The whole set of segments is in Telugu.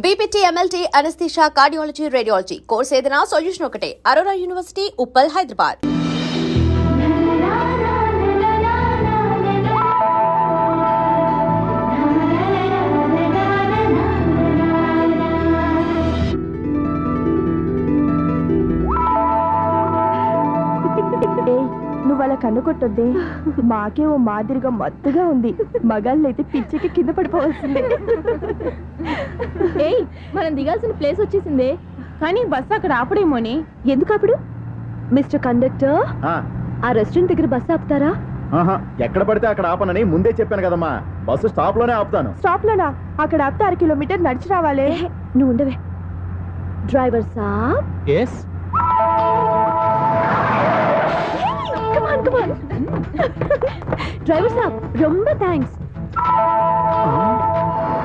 BPT, MLT, anaesthesia, cardiology, radiology course ఏదైనా సొల్యూషన్ ఒకటే. Aurora university, Uppal, Hyderabad. నువ్వు అలా కన్ను కొట్టొద్దే, మాకే ఓ మాదిరిగా మత్తుగా ఉంది. మగాళ్ళైతే పిచ్చికి కింద పడిపోవాల్సిందే. ఏయ్, మనం దిగాల్సిన ప్లేస్ వచ్చేసిందే, కానీ బస్సు అక్కడ ఆపడేమోని. ఎందుకు ఆపుడు? మిస్టర్ కండక్టర్, ఆ రెస్టారెంట్ దగ్గర బస్సు ఆపుతారా? ఎక్కడ పడితే అక్కడ ఆపనని ముందే చెప్పాను కదమ్మా. బస్సు స్టాప్ లోనే ఆపుతాను. స్టాప్ లోనా? అక్కడ ఆపితే 1 కిలోమీటర్ నడిచి రావాలి. నువ్వు ఉండవే. డ్రైవర్ సాబ్, డ్రైవర్ సాబ్, రొంబ థ్యాంక్స్.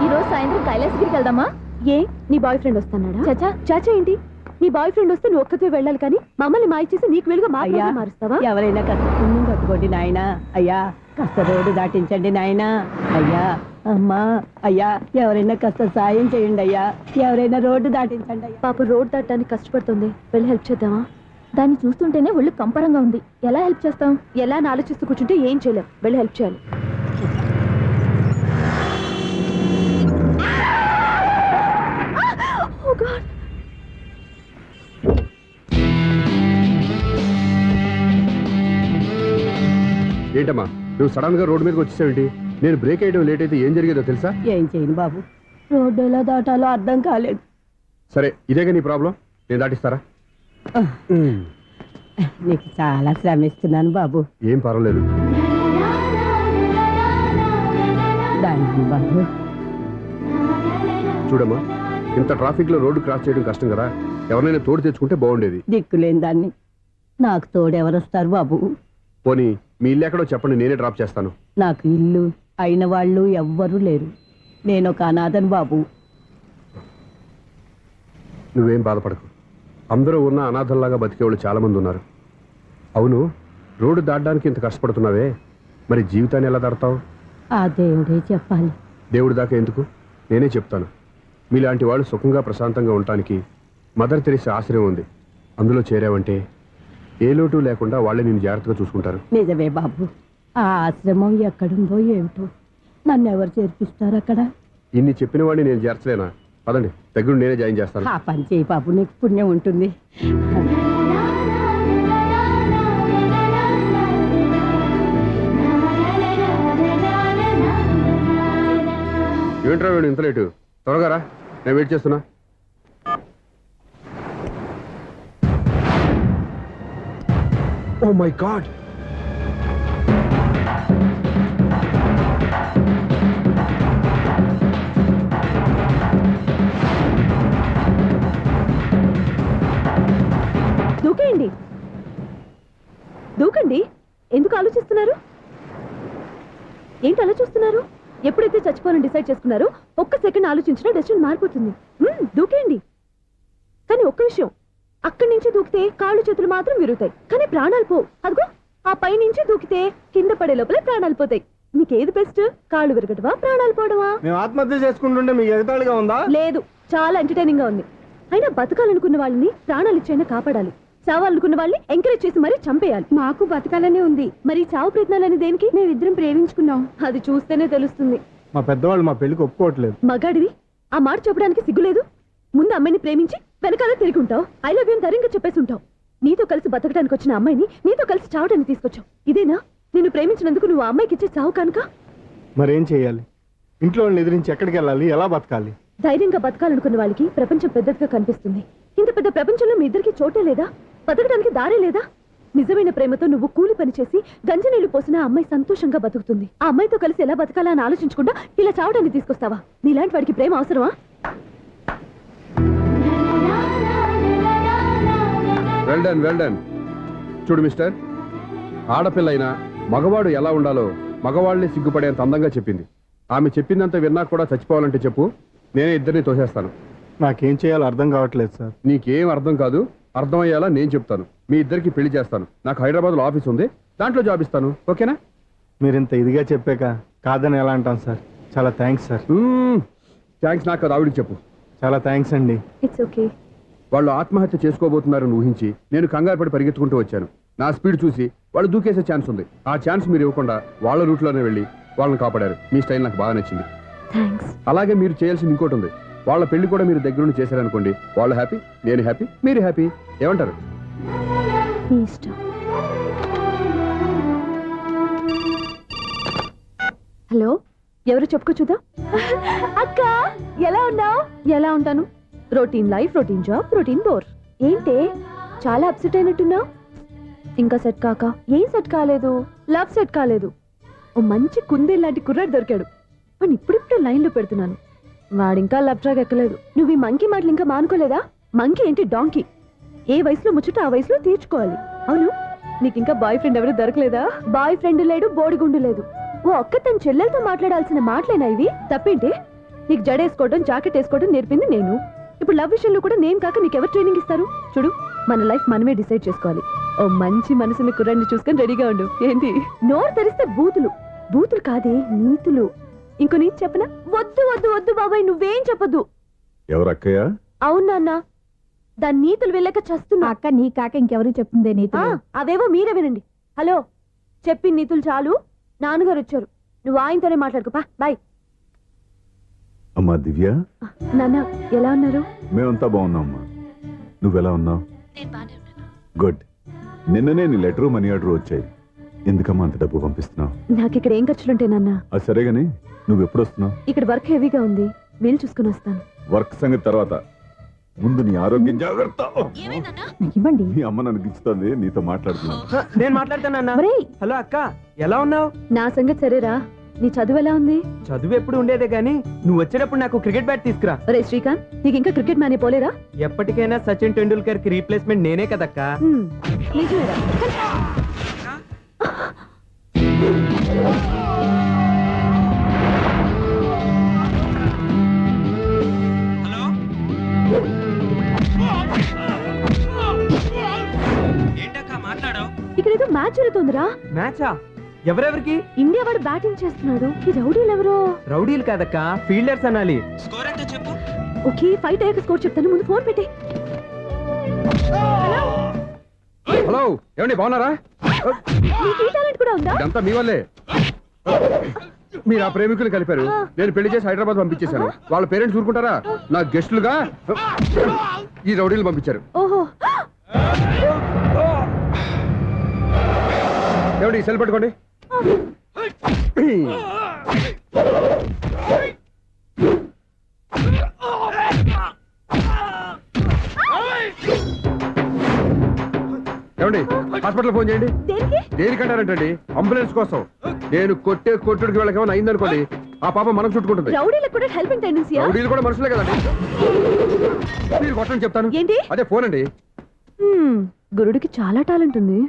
ఈరోజు సాయంత్రం కైలాసగిరికి వెళ్దామా? ఏ, నీ బాయ్ ఫ్రెండ్ వస్తున్నాడా? చాచా చాచా ఏంటి? నీ బాయ్ ఫ్రెండ్ వస్తే నువ్వు ఒక్కతే వెళ్ళాలి, కానీ మమ్మల్ని మాయ చేసి నీకు వెలుగా మారుస్తావా? ఎవరైనా కాస్త పుణ్యం కట్టుకోండి నాయనా. అయ్యా కాస్త రోడ్డు దాటించండి నాయనా. అయ్యా, అమ్మా, అయ్యా ఎవరైనా కాస్త సాయం చేయండి అయ్యా. ఎవరైనా రోడ్డు దాటించండి అయ్యా. పాప రోడ్ దాటడానికి కష్టపడుతుంది, వెళ్ళి హెల్ప్ చేద్దామా? దాన్ని చూస్తుంటేనే ఒళ్ళు కంపరంగా ఉంది. ఎలా హెల్ప్ చేస్తాం? ఎలా అని ఆలోచిస్తూ కూర్చుంటే ఏం చేయలేం. వెళ్ళి హెల్ప్ చేయాలి. ఏంటమ్మా నువ్వు సడన్ గా రోడ్డు మీదకి వచ్చేసావేంటి? నేను బ్రేక్ వేయడం లేట్ అయితే ఏం జరిగేదో తెలుసా? ఏం చేయను బాబు, రోడ్డు ఎలా దాటాలో అర్థం కాలేదు. సరే, ఇదేగా నీ ప్రాబ్లం, నేను దాటిస్తారా? నీకు చాలా శ్రమిస్తున్నాను బాబు. ఏం పర్వాలేదు. దానికి బాబు చూడమ్మా, ఇంత ట్రాఫిక్ లో రోడ్డు క్రాస్ చేయడం కష్టం కదా. ఎవరైనా తోడు తెచ్చుకుంటే బాగుండేది. దిక్కులేని దాన్ని నాకు తోడెవరొస్తారు బాబు? పోనీ మీ ఇల్లు ఎక్కడో చెప్పండి, నేనే డ్రాప్ చేస్తాను. నాకు ఇల్లు అయిన వాళ్ళు ఎవ్వరూ లేరు. నేను ఒక అనాథను బాబు. నువ్వేం బాధపడకు, అందరూ ఉన్న అనాథల్లాగా బతికేవాళ్ళు చాలా మంది ఉన్నారు. అవును, రోడ్డు దాటడానికి ఇంత కష్టపడుతున్నావే, మరి జీవితాన్ని ఎలా దాడతావు? ఆ దేవుడే చెప్పాలి. దేవుడి దాకా ఎందుకు, నేనే చెప్తాను. మీలాంటి వాళ్ళు సుఖంగా ప్రశాంతంగా ఉండటానికి మదర్ తెరీసా ఆశ్రయం ఉంది. అందులో చేరావంటే ఏ లోటు లేకుండా వాళ్ళే నేను జాగ్రత్తగా చూసుకుంటారు. నిజమే బాబు, ఆ ఆశ్రమం ఎక్కడుందో ఏమిటో, నన్ను ఎవరు చేర్పిస్తారు అక్కడ? ఇన్ని చెప్పిన వాడిని నేను చేర్చలేనా? పదండి, దగ్గర నేనే జాయిన్ చేస్తాను. ఆ పని చేయి బాబు, నీకు పుణ్యం ఉంటుంది. ఏంట్రా వీడు ఇంత లేటు? త్వరగా రా, నేను వెయిట్ చేస్తున్నా. ఓ మై గాడ్, దూకేయండి, దూకండి. ఎందుకు ఆలోచిస్తున్నారు? ఏంటి అలా చూస్తున్నారు? ఎప్పుడైతే చచ్చిపోవాలని డిసైడ్ చేసుకున్నారో ఒక్క సెకండ్ ఆలోచించినా డెసిషన్ మారిపోతుంది. దూకేయండి. కానీ ఒక్క విషయం, అక్కడి నుంచి దూకితే కాళ్ళు చేతులు మాత్రం విరుగుతాయి, కానీ ప్రాణాలు పోవు. అదిగో ఆ పై నుంచి దూకితే కింద పడే లోపలే ప్రాణాలు పోతాయి. నీకేది బెస్ట్? కాళ్ళు విరగటవా, ప్రాణాలు పోవడమా? మేము ఆత్మహత్య చేసుకుంటుంటే మీకు ఎగతాళిగా ఉందా? లేదు, చాలా ఎంటర్టైనింగ్ గా ఉంది. అయినా బతకాలనుకున్న వాళ్ళని ప్రాణాలు ఇచ్చైనా కాపాడాలి. చావాలనుకున్న వాళ్ళని ఎంకరేజ్ చేసి మరీ చంపేయాలి. మాకు బతకాలనే ఉంది, మరి చావు ప్రయత్నాలని దేనికి? మేమిద్దరం ప్రేమించుకున్నాం, అది చూస్తేనే తెలుస్తుంది. మా పెద్దవాళ్ళు మా పెళ్లికి ఒప్పుకోవట్లేదు. మగాడివి ఆ మాట చెప్పడానికి సిగ్గులేదు? ముందు అమ్మాయిని ప్రేమించి వెనకాల తిరిగి ఉంటావు, ఐ లవ్ యూ ధైర్యంగా చెప్పేసి ఉంటావు. నీతో కలిసి బతకడానికి వచ్చిన అమ్మాయిని నీతో కలిసి చావడానికి తీసుకొచ్చావు. ఇదేనా నిన్ను ప్రేమించినందుకు నువ్వు ఆ అమ్మాయికి ఇచ్చే చావు కనుక? మరేం చేయాలి? ఇంట్లో వాళ్ళని ఎదిరించి ఎక్కడికి వెళ్ళాలి, ఎలా బతకాలి? ధైర్యంగా బతకాలనుకున్న వాళ్ళకి ప్రపంచం పెద్దదిగా కనిపిస్తుంది. ఇంత పెద్ద ప్రపంచంలో మీ ఇద్దరికి చోటే లేదా? బతకడానికి దారే లేదా? నిజమైన ప్రేమతో నువ్వు కూలి పని చేసి గంజనీళ్లు పోసిన ఆ అమ్మాయి సంతోషంగా బతుకుతుంది. ఆ అమ్మాయితో కలిసి ఎలా బతకాలా అని ఆలోచించకుండా ఇలా చావడానికి తీసుకొస్తావా? నీలాంటి వాడికి ప్రేమ అవసరమా? Well done, well done. చూడు మిస్టర్, ఆడపిల్ల అయినా మగవాడు ఎలా ఉండాలో మగవాళ్ళని సిగ్గుపడేంత అందంగా చెప్పింది. ఆమె చెప్పిందంత విన్నా కూడా చచ్చిపోవాలంటే చెప్పు, నేనే ఇద్దరిని తోసేస్తాను. నాకేం చేయాలో అర్థం కావట్లేదు సార్. నీకేం అర్థం కాదు, అర్థమయ్యేలా నేను చెప్తాను. మీ ఇద్దరికి పెళ్లి చేస్తాను. నాకు హైదరాబాద్లో ఆఫీస్ ఉంది, దాంట్లో జాబ్ ఇస్తాను. ఓకేనా? మీరు ఇంత ఇదిగా చెప్పాక కాదని ఎలా అంటాను సార్? చాలా థ్యాంక్స్ సార్. థ్యాంక్స్ నాకు కాదు, ఆవిడికి చెప్పు. చాలా థ్యాంక్స్ అండి. It's okay. వాళ్ళు ఆత్మహత్య చేసుకోబోతున్నారని ఊహించి నేను కంగారు పడి పరిగెత్తుకుంటూ వచ్చాను. నా స్పీడ్ చూసి వాళ్ళు దూకేసే ఛాన్స్ ఉంది. ఆ ఛాన్స్ మీరు ఇవ్వకుండా వాళ్ళ రూట్లోనే వెళ్ళి వాళ్ళని కాపాడారు. మీ స్టైల్ నాకు బాగా నచ్చింది. థ్యాంక్స్. అలాగే మీరు చేయాల్సింది ఇంకోటి ఉంది. వాళ్ళ పెళ్లి కూడా మీరు దగ్గరుండి చేశారనుకోండి, వాళ్ళు హ్యాపీ, నేను హ్యాపీ, మీరు హ్యాపీ. ఏమంటారు? మీ ఇష్టం. హలో, ఎవరు చెప్పుకో చూద్దాం. అక్క ఎలా ఉన్నావు? ఎలా ఉంటాను? Routine life, routine job, routine bore. ఏంటే చాలా అప్సెట్ అయినట్టున్నావు? ఇంకా సెట్ కాక? ఏం సెట్ కాలేదు? లవ్ సెట్ కాలేదు. ఓ మంచి కుందేలు లాంటి కుర్రాడు దొరికాడు. వాడిని ఇప్పుడిప్పుడే లైన్లో పెడుతున్నాను. వాడింకా లవ్ ట్రాక్ ఎక్కలేదు. నువ్వు ఈ మంకీ మాటలు ఇంకా మానుకోలేదా? మంకీ ఏంటి డాంకీ. ఏ వయసులో ముచ్చట ఆ వయసులో తీర్చుకోవాలి. అవును, నీకు ఇంకా బాయ్ ఫ్రెండ్ ఎవరు దొరకలేదా? బాయ్ ఫ్రెండ్ లేడు, బోడిగుండు లేదు. ఓ అక్క తన చెల్లెలతో మాట్లాడాల్సిన మాటలేనా ఇవి? తప్పేంటి? నీకు జడేసుకోవడం, జాకెట్ వేసుకోవడం నేర్పింది నేను. ఇప్పుడు లవ్ విషయంలో కూడా నేను కాక నీకెవరు ట్రైనింగ్ ఇస్తారు? చూడు, మన లైఫ్ మనమే డిసైడ్ చేసుకోవాలి. ఓ మంచి మనసుని కుర్రాన్ని చూసుకొని రెడీగా ఉండు. ఏంటి నోరు తెరిస్తే బూతులు? బూతులు కాదే, నీతులు. ఇంకో నీతి చెప్పనా? వద్దు వద్దు వద్దు బాబాయ్, నువ్వేం చెప్పొద్దు. ఎవరక్కయ్య? అవును నాన్న, దాని నీతులు వెళ్ళక చస్తున్నా. అక్క నీ కాక ఇంకెవరు చెప్తుందే నీతో? అవేవో మీరే వినండి. హలో, చెప్పిన నీతులు చాలు. నాన్నగారు వచ్చారు, నువ్వు ఆయనతోనే మాట్లాడుకోపా. బాయ్. అమ్మా దివ్య, నాన్న ఎలా ఉన్నారు? మేమంతా బాగున్నాం అమ్మా. నువ్వెలా ఉన్నావు? గుడ్. నిన్ననే నీ లెటరు మనీ ఆర్డర్ వచ్చాయి. ఎందుకమ్మా అంత డబ్బు పంపిస్తున్నావు? నాకు ఇక్కడ ఏం ఖర్చులుంటాయి నాన్న? అది సరేగాని నువ్వు ఎప్పుడు వస్తున్నావు? ఇక్కడ వర్క్ హెవీగా ఉంది, వీలు చూసుకుని వస్తాను. వర్క్ సంగతి తర్వాత, ముందు నీ ఆరోగ్యం జాగ్రత్త. ఇవ్వండి. మీ అమ్మ నన్ను గిచ్చుతుంది, నీతో మాట్లాడుతున్నాను. నేను మాట్లాడతానన్నా. ఒరేయ్, హలో అక్క, ఎలా ఉన్నావు? నా సంగతి సరేరా, నీ చదువు ఎలా ఉంది? చదువు ఎప్పుడు ఉండేదే గానీ నువ్వు వచ్చేటప్పుడు నాకు క్రికెట్ బ్యాట్ తీసుకురా. ఒరే శ్రీకాంత్, నీకు ఇంకా క్రికెట్ మ్యానే పోలేరా? ఎప్పటికైనా సచిన్ టెండూల్కర్ కి రీప్లేస్మెంట్ నేనే కదక్క. నిజమేరా? ఏంటక్క మాట్లాడావు? ఇక్కడ ఏదో మ్యాచ్ జరుగుతుందిరా. మ్యాచా? ఎవరెవరికి? ఇండియా వాడు బ్యాటింగ్ చేస్తున్నాడు. ఈ రౌడీలు ఎవరో? రౌడీలు కాదక్క, ఫీల్డర్స్ అనాలి. స్కోర్ ఎంతో చెప్పు. ఓకే, ఫైట్ అయ్యాక స్కోర్ చెప్తాను, ముందు ఫోన్ పెట్టి. హలో, ఏమండి బాగున్నారా? నీకు ఈ టాలెంట్ కూడా ఉందా? ఇదంతా మీ వల్లే. మీరు ఆ ప్రేమికులు కలిపారు, నేను పెళ్లి చేసి హైదరాబాద్ పంపించేశాను. వాళ్ళ పేరెంట్స్ ఊరుకుంటారా? నా గెస్టులుగా ఈ రౌడీలు పంపించారు. ఓహో, ఏమండి ఈ సెల్ పట్టుకోండి. ఏమండి హాస్పిటల్ ఫోన్ చేయండి. దేనికి? దేనికంటారంటండి? అంబులెన్స్ కోసం. నేను కొట్టే కొట్టుడికి వాళ్ళకి ఏమైనా అయిందనుకోండి, ఆ పాప మనం చుట్టుకుంటుంది. రౌడీలకు కూడా హెల్పింగ్ టెండెన్సీ. రౌడీలు కూడా మనుషులే కదండి. మీరు కొట్టండి చెప్తాను. ఏంటి? అదే ఫోన్ అండి. గురుడికి చాలా టాలెంట్ ఉంది.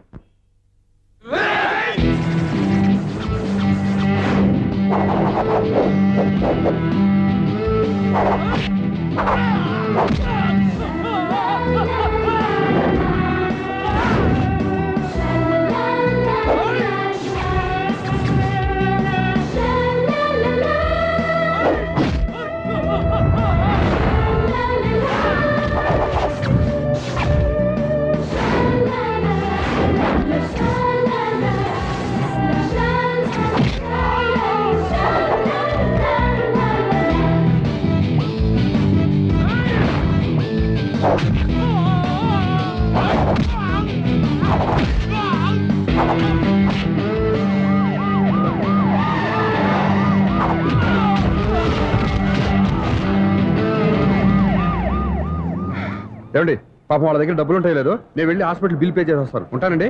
ఏమండి పాపం వాళ్ళ దగ్గర డబ్బులు ఉంటాయి లేదు, నేను వెళ్ళి హాస్పిటల్ బిల్ పే చేసి వస్తాను. ఉంటానండి.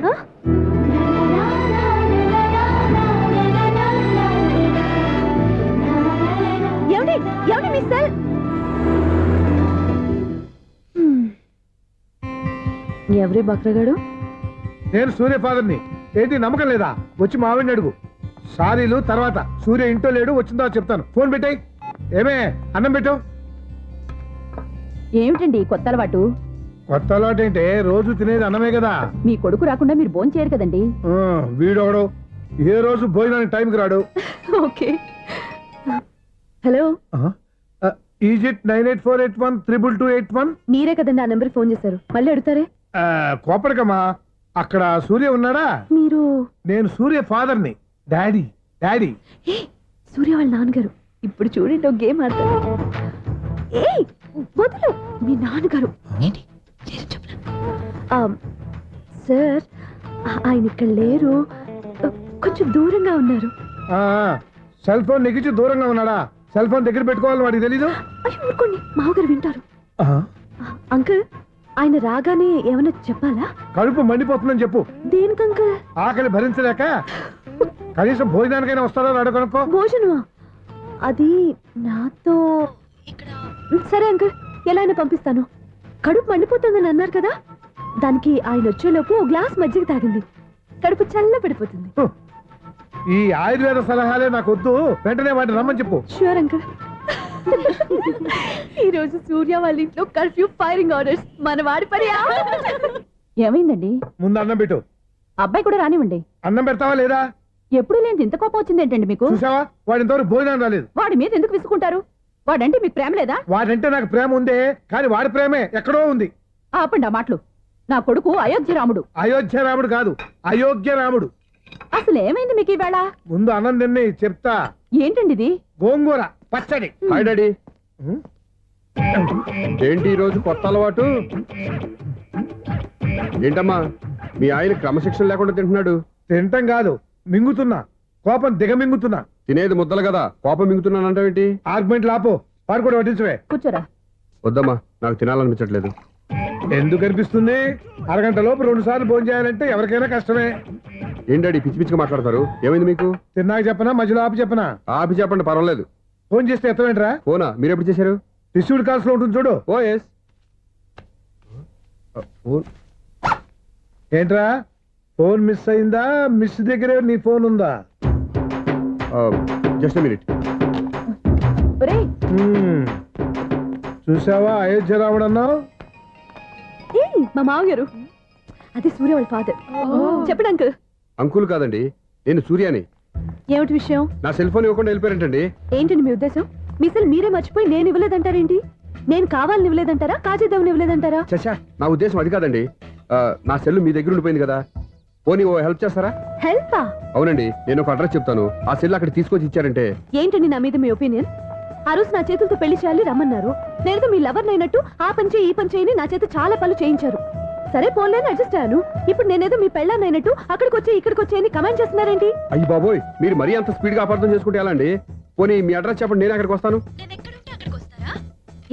ఎవరి బక్రగాడు? నేను సూర్య ఫాదర్ని. ఏంటి నమ్మకం లేదా? వచ్చి మావిడిని అడుగు. సారీలు తర్వాత. సూర్య ఇంట్లో లేడు, వచ్చిందో చెప్తాను. ఫోన్ పెట్టాయి. ఏమే అన్నం పెట్టు. ఏమిటండి కొత్త అలవాటు? కొత్త అలవాటు ఏంటే? రోజు తినేది అన్నమే కదా. మీ కొడుకు రాకుండా మీరు భోజనం చేయరు కదండి. వీడోడు ఏ రోజు భోజనానికి టైంకి రాడు. ఓకే. హలో, ఈజిట్ 98481 మీరే కదండి ఆ నెంబర్ ఫోన్ చేశారు, మళ్ళీ అడుగుతారే. కోపడకమ్మా. అక్కడ సూర్య ఉన్నాడా? మీరు నేను సూర్య ఫాదర్ని. Daddy daddy. ఏ సూర్య వాళ్ళ నాన్నగారు. ఇప్పుడు చూడండి ఒక గేమ్ ఆడతారు. ఏ వదులు, మీ నాన్నగారు. ఏంటి సార్, ఆయన ఇక్కడ లేరు, కొంచెం దూరంగా ఉన్నారు. సెల్ ఫోన్ నెగించి దూరంగా ఉన్నాడా? సెల్ ఫోన్ దగ్గర పెట్టుకోవాలని వాడికి తెలీదు. అయ్యో ఊరుకోండి, మామగారు వింటారు. అంకుల్, ఆయన రాగానే ఏమైనా చెప్పాలా? కడుపు మండిపోతుందని చెప్పు. దేనికి అంకుల్? ఆకలి భరించలేక కనీసం భోజనానికైనా వస్తాడో రాడో కనుక్కో. భోజనమా? అది నాతో ఇక్కడ. సరే అంకుల్, ఎలా అయినా పంపిస్తాను. కడుపు మండిపోతుందని అన్నారు కదా, దానికి ఆయన వచ్చేలోపు ఓ గ్లాస్ మజ్జిగ తాగింది, కడుపు చల్ల పడిపోతుంది. ఈ ఆయుర్వేద సలహాలే నాకు వద్దు, వెంటనే వాటిని రమ్మని చెప్పు. Sure uncle. ఈ రోజు సూర్య వాళ్ళ ఇంట్లో కర్ఫ్యూ ఫైరింగ్ ఆర్డర్స్. మన వాడి పని. ఏమైందండి? ముందు అన్నం పెట్టు. అబ్బాయి కూడా రానివ్వండి. అన్నం పెడతావా లేదా? ఎప్పుడు లేని ఇంత కోపం వచ్చింది ఏంటండి మీకు? చూసావా, వాడి ఇంతవరకు భోజనం రాలేదు. వాడి మీద ఎందుకు విసుకుంటారు? వాడంటే మీకు ప్రేమ లేదా? వాడంటే నాకు ప్రేమ ఉందే, కానీ వాడి ప్రేమే ఎక్కడో ఉంది. ఆపండి ఆ మాటలు. నా కొడుకు అయోధ్య రాముడు. అయోధ్య రాముడు కాదు, అయోగ్య రాముడు. అసలు ఏమైంది మీకు ఈవేళ? ముందు అన్నం తిని చెప్తా. ఏంటండి ఇది? గోంగూర పచ్చడి. Hi daddy. ఏంటి ఈ రోజు కొత్త అలవాటు? ఏంటమ్మా, మీ ఆయన క్రమశిక్షణ లేకుండా తింటున్నాడు? తింటం కాదు, మింగుతున్నా. కోపం దిగమింగుతున్నా. తినేది ముద్దలు కదా, కోపం మింగుతున్నాను అంటావేంటి? ఆర్గ్మెంట్ లాపో, వాడు కూడా వడ్డించవే. కూర్చోరా. వద్దమ్మా, నాకు తినాలనిపించట్లేదు. ఎందుకు అనిపిస్తుంది? అరగంట లోపు 2 సార్లు భోజనం చేయాలంటే ఎవరికైనా కష్టమే. ఏం డాడీ పిచ్చి పిచ్చిగా మాట్లాడతారు? ఏమైంది మీకు? తిన్నాక చెప్పనా, మధ్యలో ఆపి చెప్పనా? ఆపి చెప్పండి, పర్వాలేదు. ఫోన్ చేస్తే ఎత్తమేంట్రా? ఫోనా? మీరు ఎప్పుడు చేశారు? రిసీవ్డ్ కాల్స్ లో ఉంటుంది చూడు. ఓ ఎస్. ఫోన్ ఏంట్రా, ఫోన్ మిస్ అయిందా? మిస్ దగ్గరే నీ ఫోన్ ఉందా? Just minute. చూసావా, అయోధ్య రాముడు అన్నావు. మా మామగారు. అది సూర్య వాళ్ళ ఫాదర్. చెప్పండి అంకుల్. అంకుల్ కాదండి, నేను సూర్యాని. ఏమిటి విషయం? నా సెల్ ఫోన్ ఇవ్వకుండా వెళ్ళిపోయారంటండి. ఏంటండి మీ ఉద్దేశం? మీ సెల్ మీరే మర్చిపోయి నేను ఇవ్వలేదంటారేంటి? నేను కావాలని ఇవ్వలేదంటారా, కాజేద్దామని ఇవ్వలేదంటారా? చచ్చా, నా ఉద్దేశం అది కాదండి. నా సెల్ మీ దగ్గర ఉండిపోయింది కదా, పోనీ ఓ హెల్ప్ చేస్తారా? హెల్పా? అవునండి, నేను ఒక అడ్రస్ చెప్తాను, ఆ సెల్ అక్కడ తీసుకొచ్చి ఇచ్చారంటే. ఏంటండి నా మీద మీ ఒపీనియన్? ఆ రోజు నా చేతులతో పెళ్లి చేయాలి రమ్మన్నారు. నేను మీ లవర్ అయినట్టు ఆ పని చేయి ఈ పని చేయని నా చేత చాలా పనులు చేయించారు. సరే పోన్లేని అడ్జస్ట్ అయ్యాను. ఇప్పుడు నేనేదో మీ పెళ్ళాన్నైనట్టు అక్కడికి వచ్చి ఇక్కడికి వచ్చి కమెంట్ చేస్తున్నారేంటి? అయ్యి బాబోయ్, మీరు మరీ అంత స్పీడ్ గా అపార్థం చేసుకుంటే ఎలా అండి? పోనీ మీ అడ్రస్ చెప్పండి, నేను అక్కడికి వస్తాను.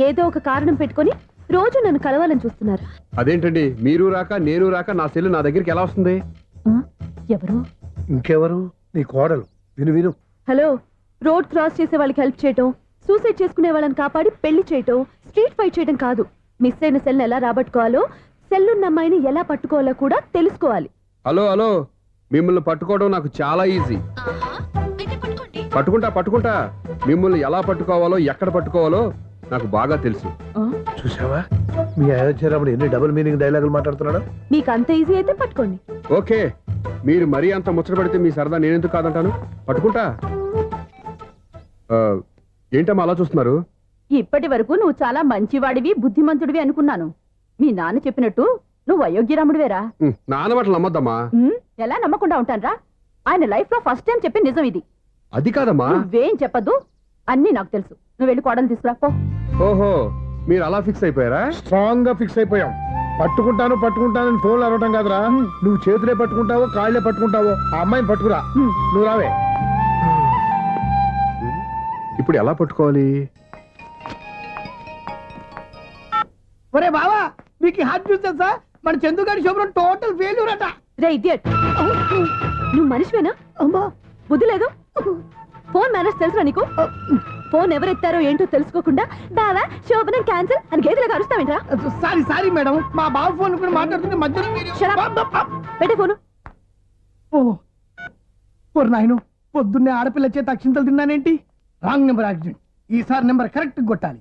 ఏదో ఒక కారణం పెట్టుకొని రోజు నన్ను కలవాలని చూస్తున్నారు. అదేంటండి, మీరు రాక నేను రాక నా సెల్ నా దగ్గరికి ఎలా వస్తుంది? ఎవరు? ఇంకెవరు? నీ కోడలు. విను విను. హలో, రోడ్ క్రాస్ చేసే వాళ్ళకి హెల్ప్ చేయటం, సూసైడ్ చేసుకునే వాళ్ళని కాపాడి పెళ్లి చేయటం, స్ట్రీట్ ఫైట్ చేయడం కాదు. మిస్ అయిన సెల్ని ఎలా రాబట్టుకోవాలో, సెల్లున్న అమ్మాయిని ఎలా పట్టుకోవాలో కూడా తెలుసుకోవాలి. హలో హలో, మిమ్మల్ని పట్టుకోవడం నాకు చాలా ఈజీ. పట్టుకుంటా. మిమ్మల్ని ఎలా పట్టుకోవాలో, ఎక్కడ పట్టుకోవాలో నాకు బాగా తెలుసు. చూసావా, మీ అయోధ్య రాముడు ఎన్ని డబుల్ మీనింగ్ డైలాగులు మాట్లాడుతున్నాడు. మీకు అంత ఈజీ అయితే పట్టుకోండి. ఓకే, మీరు మరీ అంత ముచ్చట పెడితే మీ సరదా నేనెందుకు కాదంటాను. పట్టుకుంటా. ఏంటమ్మా అలా చూస్తున్నారు? ఇప్పటి వరకు నువ్వు చాలా మంచివాడివి, బుద్ధిమంతుడివి అనుకున్నాను. మీ నాన్న చెప్పినట్టు నువ్వు అయోగ్యరాముడివేరా. నాన్న మాటలు నమ్మద్దమ్మా. ఎలా నమ్మకుండా ఉంటానరా? ఆయన లైఫ్ లో ఫస్ట్ టైం చెప్పి నిజం ఇది. అది కాదమ్మా. నువ్వేం చెప్పద్దు, అన్ని నాకు తెలుసు. నువ్వు వెళ్ళి కోడలు తీసుకురా పో. ఓహో, మీరు అలా ఫిక్స్ అయిపోయారా? స్ట్రాంగ్ గా ఫిక్స్ అయిపోయాం. పట్టుకుంటానని ఫోన్లు అడగటం కాదురా. నువ్వు చేతులే పట్టుకుంటావో కాళ్ళే పట్టుకుంటావో ఆ అమ్మాయిని పట్టుకురా. నువ్వు రావే. ఇప్పుడు ఎలా పట్టుకోవాలి? ఒరే బావా, మీకు హార్ట్ చూస్తే సార్ మన చందుగారి శుభ్రం టోటల్ ఫెయిల్యూర్ అట. రే ఇడియట్, నువ్వు మనిషివేనా? అమ్మా, బుద్ధి లేదు. ఫోన్ మేనేజ్ తెలుసా నీకు? ఫోన్ ఎవరెత్తారో ఏంటో తెలుసుకోకుండా బావా శోభనం క్యాన్సిల్ అని గేదెలాగా అరుస్తావేంట్రా? సారీ మేడం, మా బావ ఫోన్ కూడా మాట్లాడుతుంటే మధ్యలో మీరు- Shut up. పెట్టే ఫోను. ఓ నాయను, పొద్దున్నే ఆడపిల్ల చేత అక్షింతలు తిన్నానేంటి? Wrong number accident. ఈసారి నెంబర్ కరెక్ట్ కొట్టాలి.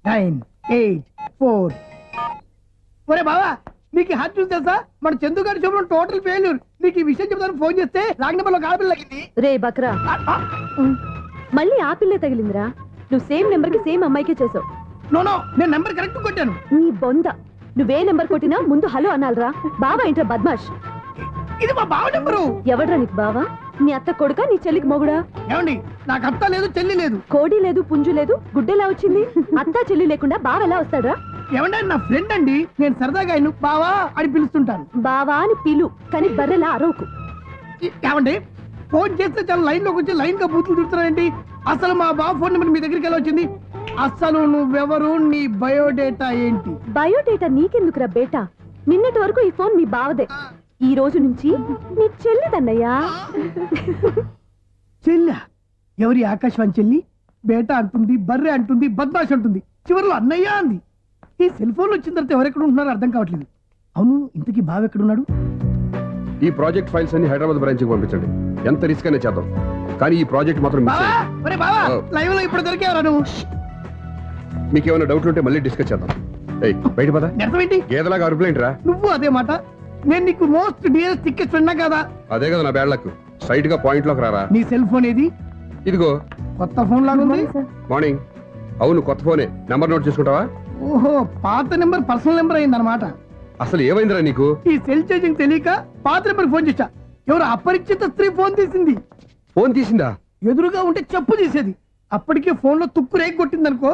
984. ఒరే బావా, నీకు హార్ట్ చూస్తే సార్ మన చందుగారి శుభ్రం టోటల్ ఫెయిల్యూర్. నీకు ఈ విషయం చెప్తాను ఫోన్ చేస్తే రాంగ్ నెంబర్ లో ఆడపిల్ల తగ్గింది. రే బక్రా, మళ్ళీ ఆ పిల్లే తగిలిందిరా. నువ్వు సేమ్ నెంబర్ కి సేమ్ అమ్మాయికే చేసావు. నో నేను నెంబర్ కరెక్ట్ కొట్టాను. నీ బొంద, నువ్వే నెంబర్ కొట్టినా ముందు హలో అనాలరా. బావా ఏంట్రా బద్మాష్? ఇది మా బావ నెంబరు. ఎవడ్రా నీకు బావా? నీ అత్త కొడుక, నీ చెల్లికి మొగుడా? ఏమండి, నాకు అత్త లేదు, చెల్లి లేదు. కోడి లేదు, పుంజు లేదు, గుడ్డెలా వచ్చింది? అత్త చెల్లి లేకుండా బావ ఎలా వస్తాడ్రా? ఏమండి, నా ఫ్రెండ్ అండి. నేను సరదాగా ఆయన బావా అని పిలుస్తుంటాను. బావా అని పిలు, కానీ బర్రెలా అరవకు. ఏమండి, ఫోన్ చేస్తే చాలా లైన్ లోకి వచ్చి లైన్ గా బూతులు తిడుతున్నారేంటి? అసలు మా బావ ఫోన్ నెంబర్ మీ దగ్గరికి ఎలా వచ్చింది? అసలు నువ్వెవరు, నీ బయోడేటా ఏంటి? బయోడేటా నీకెందుకురా బేటా? నిన్నటి వరకు ఈ ఫోన్ మీ బావదే, ఈ రోజు నుంచి నీ చెల్లిదన్నయ్యా. చెల్లి? ఎవరి ఆకాశవాణి చెల్లి? బేటా అంటుంది, బర్రె అంటుంది, బద్మాష్ అంటుంది, చివరిలో అన్నయ్య అంది. ఈ సెల్ ఫోన్ వచ్చిన తర్వాత ఎవరెక్కడ ఉంటున్నారో అర్థం కావట్లేదు. అవును, ఇంతకీ బావ ఎక్కడున్నాడు? ఈ ప్రాజెక్ట్ ఫైల్స్ అన్ని హైదరాబాద్ బ్రాంచ్కి పంపించండి. ఎంత రిస్క్ అయినా చేద్దాం, కానీ ఈ ప్రాజెక్ట్ మాత్రం మిస్ బావా, అయ్యింది. ఒరే బావా, లైవ్ లో ఇప్పుడు దొరికేవరా నువ్వు? మీకు ఏమైనా డౌట్లు ఉంటే మళ్ళీ డిస్కస్ చేద్దాం. ఏయ్, బయట పద. నిజమేంటి? గేదలాగా అరుపులేంటి రా? నువ్వు అదే మాట. నేను నీకు మోస్ట్ డియరెస్ట్ టికెట్స్ విన్నా కదా. అదే కదా నా బ్యాడ్ లక్. స్ట్రైట్ గా పాయింట్ లోకి రారా. నీ సెల్ ఫోన్ ఏది? ఇదిగో. కొత్త ఫోన్ లాగా ఉంది. మార్నింగ్. అవును, కొత్త ఫోనే. నంబర్ నోట్ చేసుకుంటావా? ఓహో, పాత నెంబర్ పర్సనల్ నెంబర్ అయిందన్నమాట. అసలు ఏమైందిరా నీకు? ఈ సెల్ చేంజింగ్ తెలియక పాత నెంబర్ ఫోన్ చేశా. ఎవరు అపరిచిత స్త్రీ ఫోన్ తీసింది. ఫోన్ తీసిందా? ఎదురుగా ఉంటే చెప్పు తీసేది. అప్పటికే ఫోన్ లో తుక్కు రేగి కొట్టిందనుకో.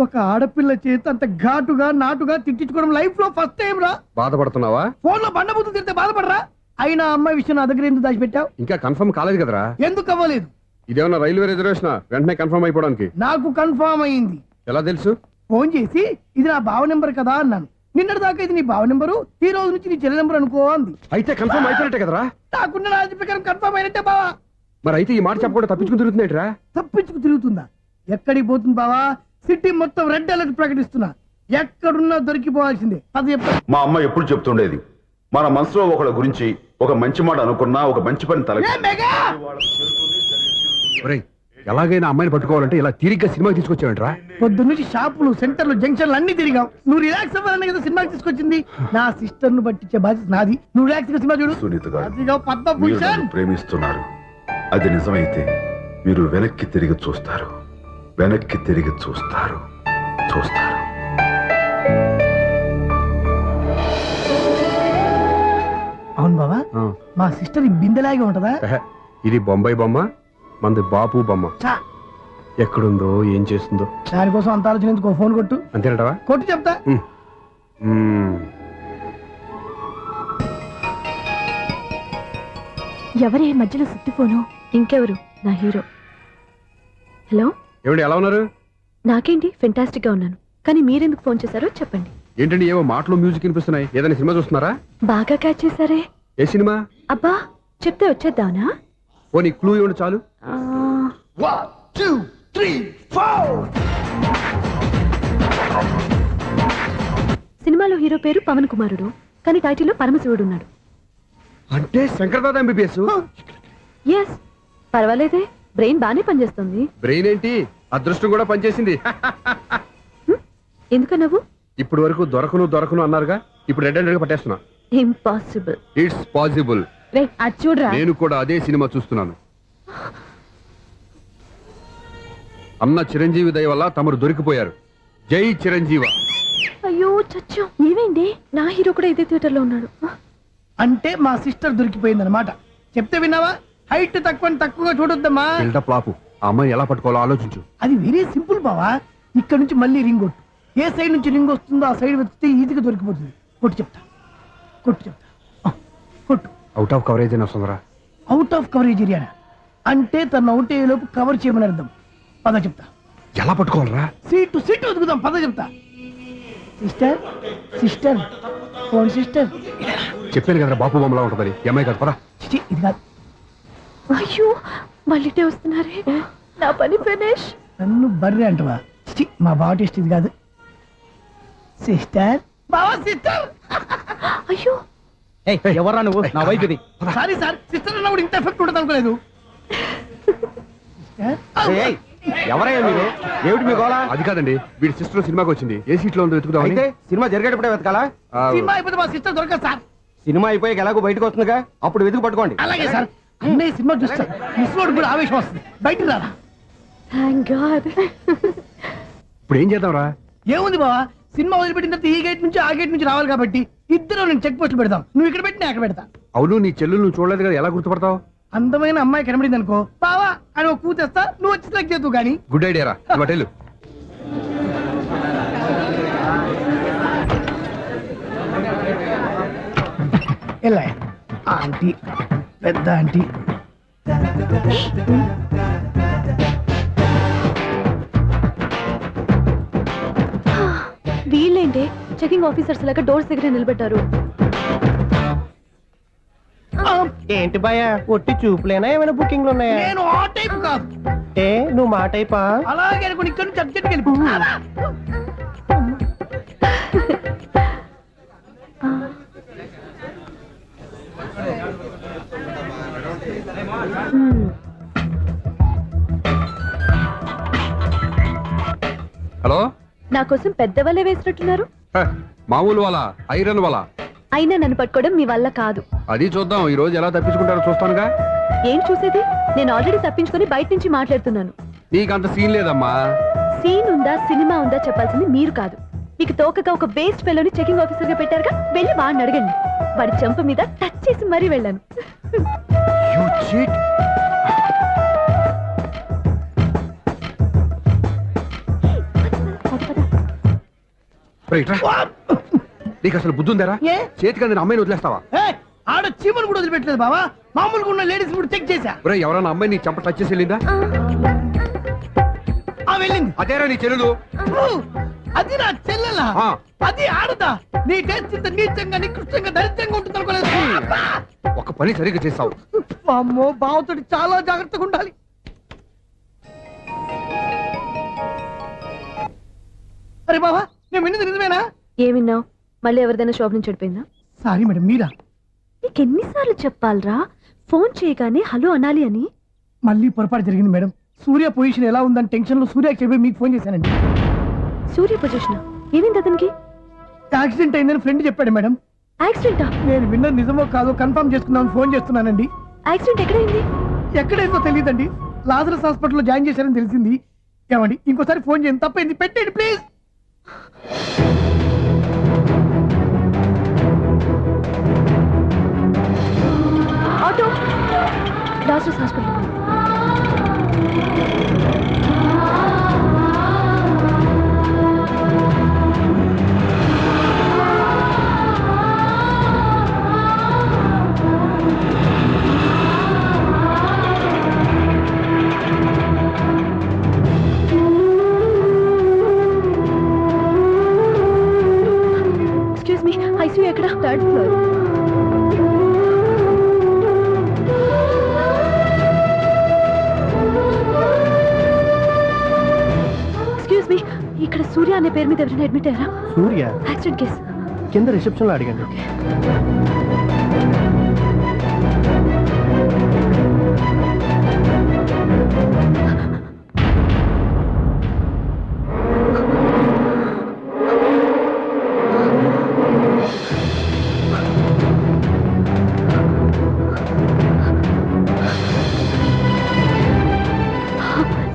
ఒక ఆడపిల్ల చేత అంత ఘాటుగా నాటుగా తిట్టించుకోవడం లైఫ్ లో ఫస్ట్ టైం రా. బాధపడుతున్నావా? ఫోన్ లో బండబుద్ధులు తిడితే బాధపడరా? అయినా అమ్మాయి విషయం నా దగ్గర ఎందుకు దాచిపెట్టావు? ఇంకా కన్ఫర్మ్ కాలేదు కదరా. ఎందుకు అవ్వలేదు? ఇదేమన్నా రైల్వే రిజర్వేషన్? వెంటనే కన్ఫర్మ్ అయిపోవడానికి. నాకు కన్ఫర్మ్ అయింది. ఎలా తెలుసు? ఫోన్ చేసి ఇది నా బావ నెంబర్ కదా అన్నాను. నిన్నటి దాకా ఇది నీ బావ నెంబరు, ఈ రోజు నుంచి నీ చెల్లి నెంబర్ అనుకో అంది. అయితే కన్ఫర్మ్ అయిపోయినట్టే కదరా? నాకున్న రాజు ప్రకారం కన్ఫర్మ్ అయినట్టే బావా. మరి అయితే ఈ మాట చెప్పకుండా తప్పించుకుని తిరుగుతుందేట్రా? తప్పించుకు తిరుగుతుందా? ఎక్కడికి పోతుంది బావా? సిటీ మొత్తం రెడ్ అలర్ట్ ప్రకటిస్తున్నా. ఎక్కడున్నా దొరికిపోవాల్సిందే. అది మా అమ్మ ఎప్పుడు చెప్తుండేది, మన మనసులో ఒకళ్ళ గురించి ఒక మంచి మాట అనుకున్నా ఒక మంచి పని తల. ఒరేయ్, ఎలాగైనా అమ్మాయిని పట్టుకోవాలంటే ఇలా తిరిగ్గా సినిమాకి తీసుకొచ్చావంట్రా? పొద్దున్నుంచి షాపులు, సెంటర్లు, జంక్షన్లు అన్ని తిరిగావు. నువ్వు రిలాక్స్ అవ్వాలని కదా సినిమాకి తీసుకొచ్చింది. నా సిస్టర్ ను పట్టించే బాధ్యత నాది. నువ్వు రిలాక్స్ గా సినిమా చూడు. సునీత గారు, అదిగో పద్మభూషణ్. మీరు నన్ను ప్రేమిస్తున్నారు. అది నిజమైతే మీరు వెనక్కి తిరిగి చూస్తారు, వెనక్కి తిరిగి చూస్తారు, చూస్తారు. అవును బావా, మా సిస్టర్ ఈ బిందెలాగే ఉంటదా? ఇది బొంబాయి బొమ్మ, మంది బాపు బొమ్మ. చా, ఎక్కడుందో ఏం చేస్తుందో. దానికోసం అంత ఆలోచన ఎందుకు? ఫోన్ కొట్టు. అంతేనటవా? కొట్టు చెప్తా. ఎవరే మధ్యలో సుత్తి ఫోను? ఇంకెవరు? నా హీరో. హలో, ఏమిటి ఎలా ఉన్నారు? నాకేంటి ఫెంటాస్టిక్ గా ఉన్నాను, కానీ మీరెందుకు ఫోన్ చేశారో చెప్పండి. ఏంటండి ఏవో మాటలు మ్యూజిక్ వినిపిస్తున్నాయి? ఏదైనా సినిమా చూస్తున్నారా? బాగా క్యాచ్ చేశారే. ఏ సినిమా? అబ్బా, చెప్తే వచ్చేద్దావునా? పోనీ క్లూ ఇవ్వండి చాలు. 1 2 3 4. సినిమాలో హీరో పేరు పవన్ కుమారుడు, కానీ టైటిల్లో పరమశివుడు ఉన్నాడు. అంటే శంకర్దాద ఎంబీబీఎస్. ఎస్, పర్వాలేదే, బ్రెయిన్ బానే పనిచేస్తుంది. బ్రెయిన్ ఏంటి, అదృష్టం కూడా పనిచేసింది. ఎందుకన్నావు? ఇప్పుడు వరకు దొరకను అన్నారుగా, ఇప్పుడు రెడ్ హ్యాండెడ్ గా పట్టేస్తున్నా. ఇంపాసిబుల్. It's possible. అది చూడరా. నేను కూడా అదే సినిమా చూస్తున్నాను. అన్న చిరంజీవి దయ వల్ల తమరు దొరికిపోయారు. జై చిరంజీవ. అయ్యో చచ్చం, ఏమైంది? నా హీరో కూడా ఇదే థియేటర్ లో ఉన్నాడు. అంటే మా సిస్టర్ దొరికిపోయింది అనమాట. చెప్తే విన్నావా? హైట్ తక్కువగా చూడొద్దమ్మా. బిల్డప్ లాపు. ఆ అమ్మాయిని ఎలా పట్టుకోవాలో ఆలోచించు. అది వెరీ సింపుల్ బావా. ఇక్కడ నుంచి మళ్ళీ రింగ్ కొట్టు. ఏ సైడ్ నుంచి రింగ్ వస్తుందో ఆ సైడ్ వెతికితే ఈజీగా దొరికిపోతుంది. కొట్టు చెప్తా. కొట్టు. అవుట్ ఆఫ్ కవరేజ్ అని వస్తుందిరా. అవుట్ ఆఫ్ కవరేజ్ ఏరియా అంటే తను అవుట్ అయ్యేలోపు కవర్ చేయమని అర్థం. పద చెప్తా. ఎలా పట్టుకోవాలరా? సీటు వెతుకుదాం. పద చెప్తా. Sister phone sister. చెప్పాను కదరా బాపు బొమ్మలా ఉంటుందని. అమ్మాయి కదా, పదా. ఇది కాదు. అయ్యో, మళ్ళీ వస్తున్నారే. నా పని ఫినిష్. నన్ను బర్రె అంటవా? మా బావ టేస్ట్ ఇది కాదు. సిస్టర్. బావా సిస్టర్. అయ్యో, ఎవరా నువ్వు? నా వైఫ్ ఇది. సారీ సార్, సిస్టర్ అన్నప్పుడు ఇంత ఎఫెక్ట్ ఉంటుంది అనుకోలేదు. ఎవరయ్యా మీరు? ఏమిటి మీ గోళ? అది కాదండి, వీడి సిస్టర్ సినిమాకి వచ్చింది. ఏ సీట్ లో ఉందో వెతుకుదాం. అయితే సినిమా జరిగేటప్పుడే వెతకాలా? సినిమా అయిపోతే మా సిస్టర్ దొరకదు సార్. సినిమా అయిపోయాక ఎలాగో బయటకు వస్తుందిగా, అప్పుడు వెతుకు పట్టుకోండి. అలాగే సార్. అన్నయ్య సినిమా చూస్తారు. మిస్ వాడు కూడా ఆవేశం వస్తుంది. బయట రారా. Thank God. ఇప్పుడు ఏం చేద్దాంరా? ఏముంది బావా, సినిమా వదిలిపెట్టిన తర్వాత ఈ గేట్ నుంచి ఆ గేట్ నుంచి రావాలి కాబట్టి ఇద్దరు నేను చెక్ పోస్టులు పెడతాం. నువ్వు ఇక్కడ పెట్టి నేను అక్కడ పెడతా. అవును, నీ చెల్లెలు నువ్వు చూడలేదు కదా, ఎలా గుర్తుపడతావు? అందమైన అమ్మాయి కనబడింది అనుకో బావా అని ఒక కూతేస్తా, నువ్వు వచ్చి సెలెక్ట్ చేద్దు కానీ. గుడ్ ఐడియా రా, హోటల్. ఎలా ఆంటీ, పెద్ద ఆంటీ. వీళ్ళేంటి చెకింగ్ ఆఫీసర్స్ లాగా డోర్స్ దగ్గర నిలబెట్టారు. ఏంటి భయ, ఒట్టి చూపులేనా ఏమైనా బుకింగ్లు ఉన్నాయా? నేను ఆ టైప్ కాదు. ఏ నువ్వు మా టైపా? అలాగే అనుకుని ఇక్కడ నుంచి అర్జెంట్కి వెళ్ళిపో. హలో, నా కోసం పెద్ద వలే వేసినట్టున్నారు. మామూలు వాళ్ళ ఐరన్ వాళ్ళ. అయినా నన్ను పట్టుకోవడం మీ వల్ల కాదు. అది చూద్దాం ఈ రోజు ఎలా తప్పించుకుంటారో చూస్తానుగా. ఏం చూసేది? నేను ఆల్రెడీ తప్పించుకొని బయట నుంచి మాట్లాడుతున్నాను. నీకంత సీన్ లేదమ్మా. సీన్ ఉందా సినిమా ఉందా చెప్పాల్సింది మీరు కాదు. మీకు తోకగా ఒక వేస్ట్ ఫెలోని చెకింగ్ ఆఫీసర్ గా పెట్టారుగా, వెళ్ళి వాడిని అడగండి. వాడి చెంప మీద టచ్ చేసి మరీ వెళ్ళాను. నీకు అసలు బుద్ధి ఉందారా? చేతికి అందిన అమ్మాయిని వదిలేస్తావా? ఆడ చీమలు కూడా వదిలిపెట్టలేదు బావా. మామూలుగా ఉన్న లేడీస్ కూడా చెక్ చేశా. ఎవరైనా అమ్మాయి నీ చెంప టచ్ చేసి వెళ్ళిందా? వెళ్ళింది. అదేరా నీ చెల్లెలు? అది నా చెల్లెలా? అది ఆడదా? నీ టేస్ట్ ఇంత నీచంగా నికృష్టంగా దరిద్రంగా ఉంటుంది అనుకోలేదు. ఒక పని సరిగ్గా చేస్తావు. అమ్మో, బావతోటి చాలా జాగ్రత్తగా ఉండాలి. అరే బావా, నేను విన్నది నిజమేనా? ఏమిన్నావు? మళ్ళీ ఎవరిదైనా షాప్ నుంచి చెడిపోయిందా? సారీ మేడం, మీరా? నీకెన్నిసార్లు చెప్పాలరా ఫోన్ చేయగానే హలో అనాలి అని? మళ్ళీ పొరపాటు జరిగింది మేడం. సూర్య పొజిషన్ ఎలా ఉందని టెన్షన్ లో సూర్యకి చెప్పి మీకు ఫోన్ చేశానండి. సూర్య పొజిషన్ ఏమైంది అతనికి? యాక్సిడెంట్ అయిందని ఫ్రెండ్ చెప్పాడు మేడం. యాక్సిడెంటా? నేను విన్నది నిజమో కాదో కన్ఫర్మ్ చేసుకుందామని ఫోన్ చేస్తున్నానండి. యాక్సిడెంట్ ఎక్కడైంది? ఎక్కడైందో తెలియదండి. లాజరస్ హాస్పిటల్లో జాయిన్ చేశారని తెలిసింది. ఏమండి, ఇంకోసారి ఫోన్ చేయండి. తప్పైంది, పెట్టండి please. Auto Lazarus hospital. Excuse me, ICU ఎక్కడ? Third floor. ఎక్స్క్యూజ్ మీ, ఇక్కడ సూర్య అనే పేరు మీద ఎవరైనా అడ్మిట్ అయ్యారా? Surya accident case. కింద రిసెప్షన్ లో అడిగండి.